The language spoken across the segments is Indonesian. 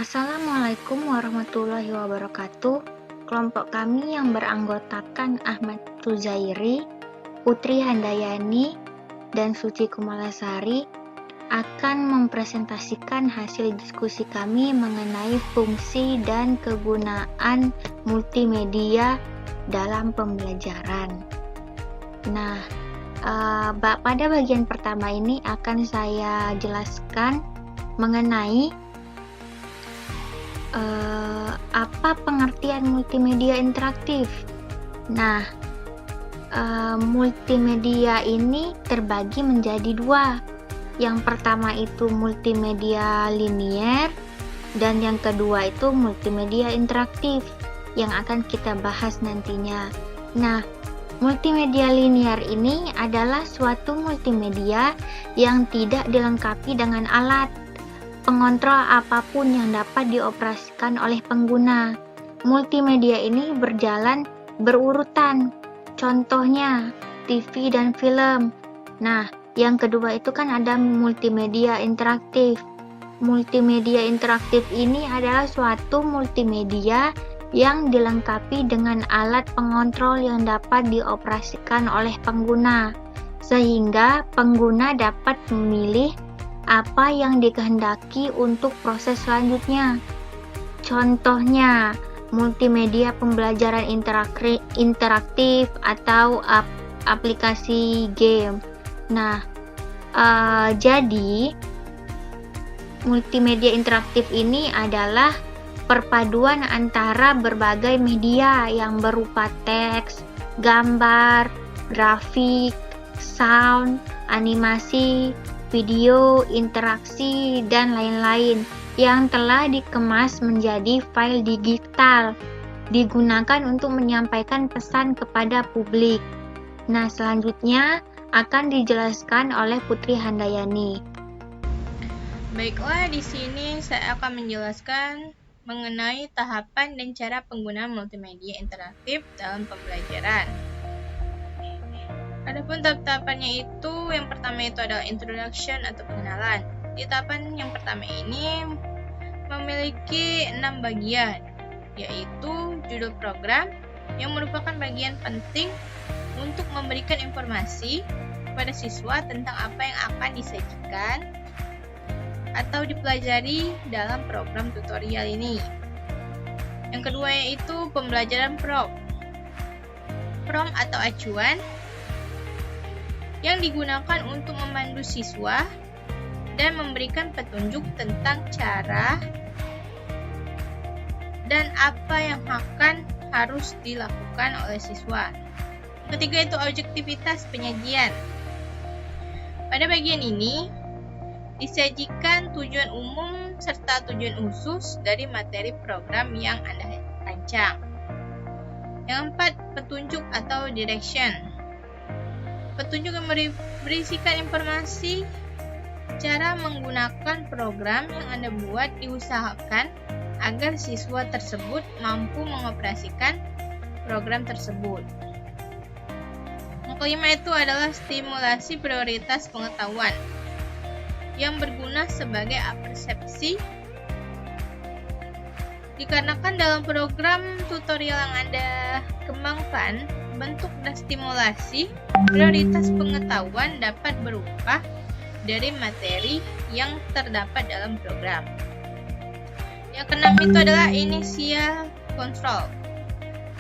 Assalamualaikum warahmatullahi wabarakatuh. Kelompok kami yang beranggotakan Ahmad Tuzairi, Putri Handayani, dan Suci Kumalasari akan mempresentasikan hasil diskusi kami mengenai fungsi dan kegunaan multimedia dalam pembelajaran. Nah, pada bagian pertama ini akan saya jelaskan mengenai apa pengertian multimedia interaktif. Nah, multimedia ini terbagi menjadi dua. Yang pertama itu multimedia linier dan yang kedua itu multimedia interaktif yang akan kita bahas nantinya. Nah, multimedia linier ini adalah suatu multimedia yang tidak dilengkapi dengan alat pengontrol apapun yang dapat dioperasikan oleh pengguna. Multimedia ini berjalan berurutan, contohnya TV dan film. Nah, yang kedua itu kan ada multimedia interaktif. Multimedia interaktif ini adalah suatu multimedia yang dilengkapi dengan alat pengontrol yang dapat dioperasikan oleh pengguna, sehingga pengguna dapat memilih apa yang dikehendaki untuk proses selanjutnya. Contohnya, multimedia pembelajaran interaktif atau aplikasi game. Nah, jadi multimedia interaktif ini adalah perpaduan antara berbagai media yang berupa teks, gambar, grafik, sound, animasi, video, interaksi, dan lain-lain yang telah dikemas menjadi file digital, digunakan untuk menyampaikan pesan kepada publik. Nah, selanjutnya akan dijelaskan oleh Putri Handayani. Baiklah, di sini saya akan menjelaskan mengenai tahapan dan cara penggunaan multimedia interaktif dalam pembelajaran. Adapun tahap-tahapannya itu, yang pertama itu adalah introduction atau pengenalan. Di tahapan yang pertama ini memiliki 6 bagian, yaitu judul program yang merupakan bagian penting untuk memberikan informasi kepada siswa tentang apa yang akan disajikan atau dipelajari dalam program tutorial ini. Yang kedua yaitu pembelajaran prompt atau acuan yang digunakan untuk memandu siswa dan memberikan petunjuk tentang cara dan apa yang akan harus dilakukan oleh siswa. Ketiga itu objektivitas penyajian. Pada bagian ini disajikan tujuan umum serta tujuan khusus dari materi program yang Anda rancang. Yang keempat, petunjuk atau direction. Petunjuk yang berisikan informasi cara menggunakan program yang Anda buat, diusahakan agar siswa tersebut mampu mengoperasikan program tersebut. Yang kelima itu adalah stimulasi prioritas pengetahuan yang berguna sebagai persepsi, dikarenakan dalam program tutorial yang Anda kembangkan, bentuk dan stimulasi prioritas pengetahuan dapat berupa dari materi yang terdapat dalam program. Yang keenam itu adalah initial control.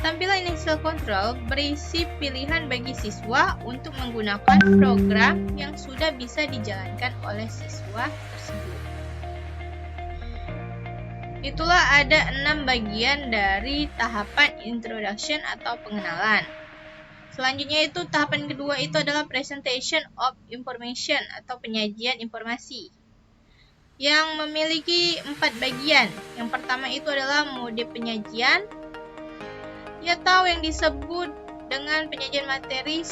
Tampilan initial control berisi pilihan bagi siswa untuk menggunakan program yang sudah bisa dijalankan oleh siswa tersebut. Itulah ada 6 bagian dari tahapan introduction atau pengenalan. Selanjutnya itu tahapan kedua itu adalah presentation of information atau penyajian informasi yang memiliki 4 bagian. Yang pertama itu adalah mode penyajian atau yang disebut dengan penyajian materi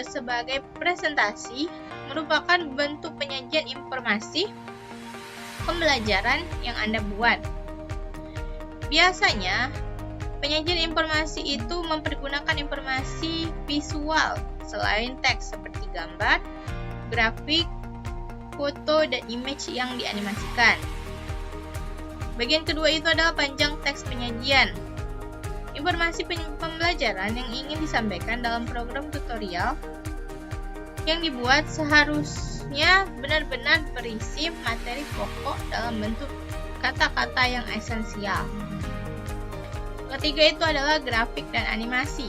sebagai presentasi, merupakan bentuk penyajian informasi pembelajaran yang Anda buat. Biasanya, penyajian informasi itu mempergunakan informasi visual selain teks seperti gambar, grafik, foto, dan image yang dianimasikan. Bagian kedua itu adalah panjang teks penyajian. Informasi pembelajaran yang ingin disampaikan dalam program tutorial yang dibuat seharusnya benar-benar berisi materi pokok dalam bentuk kata-kata yang esensial. Ketiga itu adalah grafik dan animasi.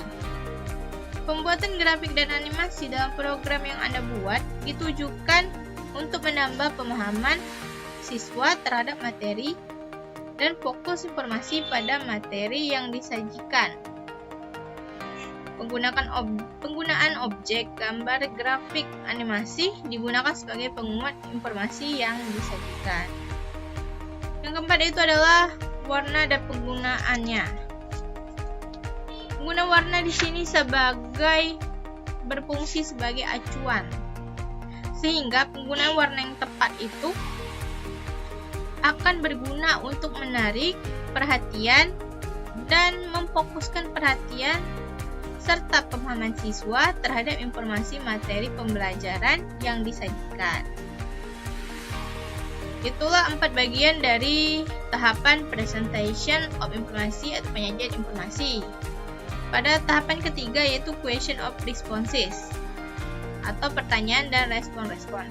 Pembuatan grafik dan animasi dalam program yang Anda buat ditujukan untuk menambah pemahaman siswa terhadap materi dan fokus informasi pada materi yang disajikan. Penggunaan objek, gambar, grafik, animasi digunakan sebagai penguat informasi yang disajikan. Yang keempat itu adalah warna dan penggunaannya. Pengguna warna di sini berfungsi sebagai acuan, sehingga penggunaan warna yang tepat itu akan berguna untuk menarik perhatian dan memfokuskan perhatian serta pemahaman siswa terhadap informasi materi pembelajaran yang disajikan. Itulah 4 bagian dari tahapan presentation of informasi atau penyajian informasi. Pada tahapan ketiga yaitu question of responses atau pertanyaan dan respon-respon.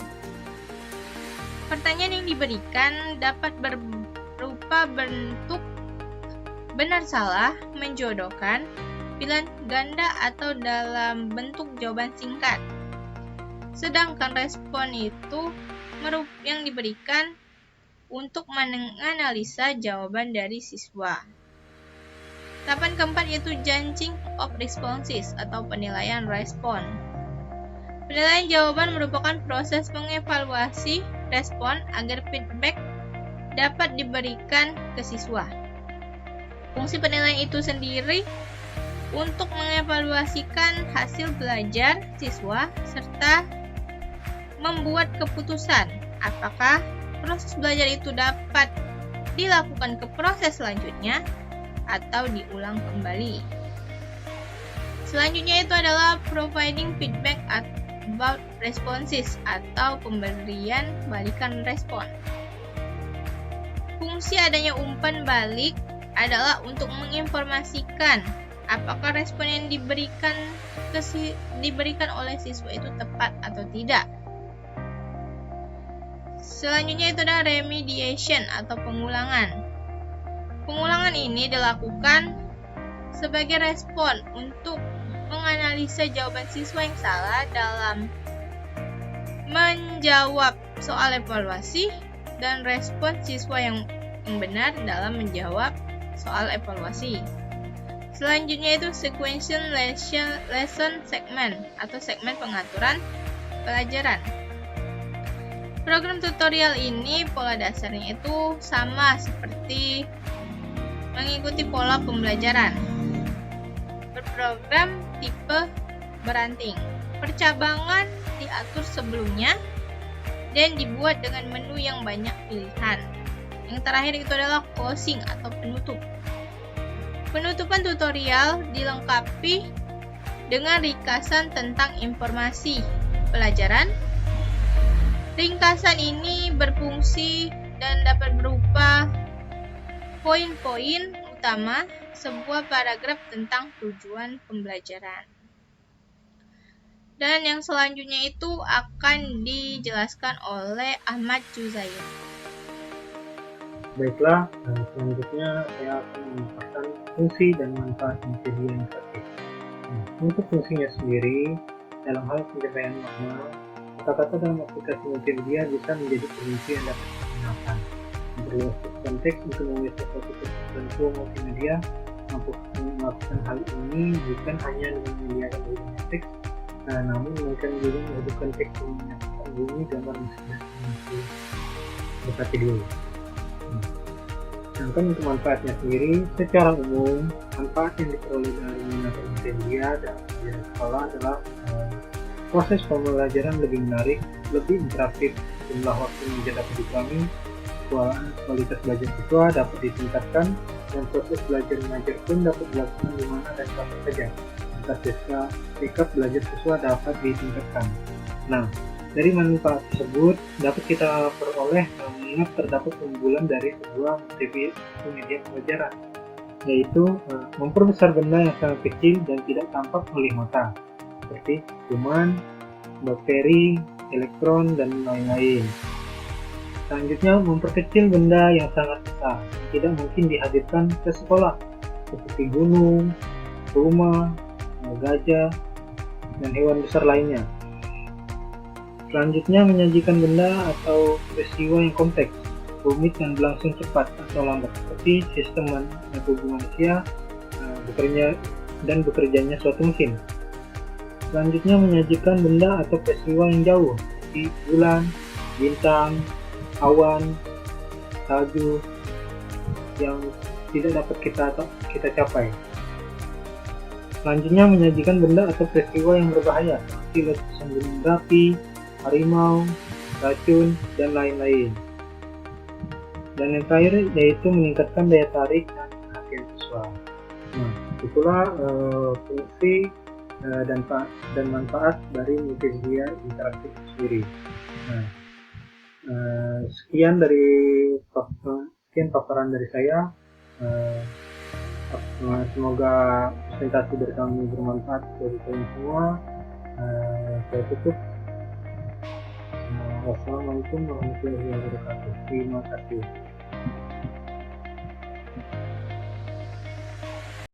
Pertanyaan yang diberikan dapat berupa bentuk benar salah, menjodohkan, pilihan ganda atau dalam bentuk jawaban singkat. Sedangkan respon itu yang diberikan untuk menganalisa jawaban dari siswa. Tahapan keempat yaitu judging of responses atau penilaian respon. Penilaian jawaban merupakan proses mengevaluasi respon agar feedback dapat diberikan ke siswa. Fungsi penilaian itu sendiri untuk mengevaluasikan hasil belajar siswa serta membuat keputusan apakah proses belajar itu dapat dilakukan ke proses selanjutnya atau diulang kembali. Selanjutnya itu adalah providing feedback about responses atau pemberian balikan respon. Fungsi adanya umpan balik adalah untuk menginformasikan apakah respon yang diberikan oleh siswa itu tepat atau tidak. Selanjutnya itu adalah remediation atau pengulangan. Pengulangan ini dilakukan sebagai respon untuk menganalisa jawaban siswa yang salah dalam menjawab soal evaluasi dan respon siswa yang benar dalam menjawab soal evaluasi. Selanjutnya itu sequential lesson segment atau segmen pengaturan pelajaran. Program tutorial ini pola dasarnya itu sama seperti mengikuti pola pembelajaran. Berprogram tipe beranting. Percabangan diatur sebelumnya dan dibuat dengan menu yang banyak pilihan. Yang terakhir itu adalah closing atau penutup. Penutupan tutorial dilengkapi dengan ringkasan tentang informasi pelajaran. Ringkasan ini berfungsi dan dapat berupa poin-poin utama sebuah paragraf tentang tujuan pembelajaran. Dan yang selanjutnya itu akan dijelaskan oleh Ahmad Juzair. Baiklah, selanjutnya saya akan memaparkan fungsi dan manfaat multimedia interaktif. Untuk fungsinya sendiri, dalam hal pencapaian makna, kata-kata dalam aplikasi multimedia bisa menjadi kunci yang dapat digunakan. Memperluas konteks untuk memilih sesuatu tertentu multimedia, mampu melakukan hal ini bukan hanya dengan menyediakan bunyi teks, namun mereka juga menghubungkan teks dengan menyatakan bunyi gambar misalnya berupa video. Sedangkan untuk manfaatnya sendiri, secara umum manfaat yang diperoleh dari menggunakan multimedia dan pelajaran sekolah adalah proses pembelajaran lebih menarik, lebih interaktif, jumlah waktu yang dapat dikurangi, kualitas belajar siswa dapat ditingkatkan, dan proses belajar mengajar pun dapat dilakukan di mana dan kapan saja. Sikap belajar siswa dapat ditingkatkan. Nah, Dari manfaat tersebut dapat kita peroleh mengingat terdapat keunggulan dari sebuah media pembelajaran, yaitu memperbesar benda yang sangat kecil dan tidak tampak oleh mata, seperti kuman, bakteri, elektron, dan lain-lain. Selanjutnya, memperkecil benda yang sangat besar yang tidak mungkin dihadirkan ke sekolah, seperti gunung, rumah, gajah, dan hewan besar lainnya. Selanjutnya, menyajikan benda atau peristiwa yang kompleks, rumit dan berlangsung cepat atau lambat, seperti sistem tubuh manusia bekerjanya suatu mesin. Selanjutnya, menyajikan benda atau peristiwa yang jauh, seperti bulan, bintang, awan, salju, yang tidak dapat kita capai. Selanjutnya, menyajikan benda atau peristiwa yang berbahaya, seperti letusan gunung berapi, harimau, racun, dan lain-lain. Dan yang terakhir yaitu meningkatkan daya tarik dan perhatian siswa. Nah, itulah fungsi dan manfaat dari multimedia interaktif sendiri. Nah, sekian paparan dari saya. Semoga presentasi dari kami bermanfaat bagi kalian semua. Saya tutup. Wassalamualaikum warahmatullahi wabarakatuh. Terima kasih.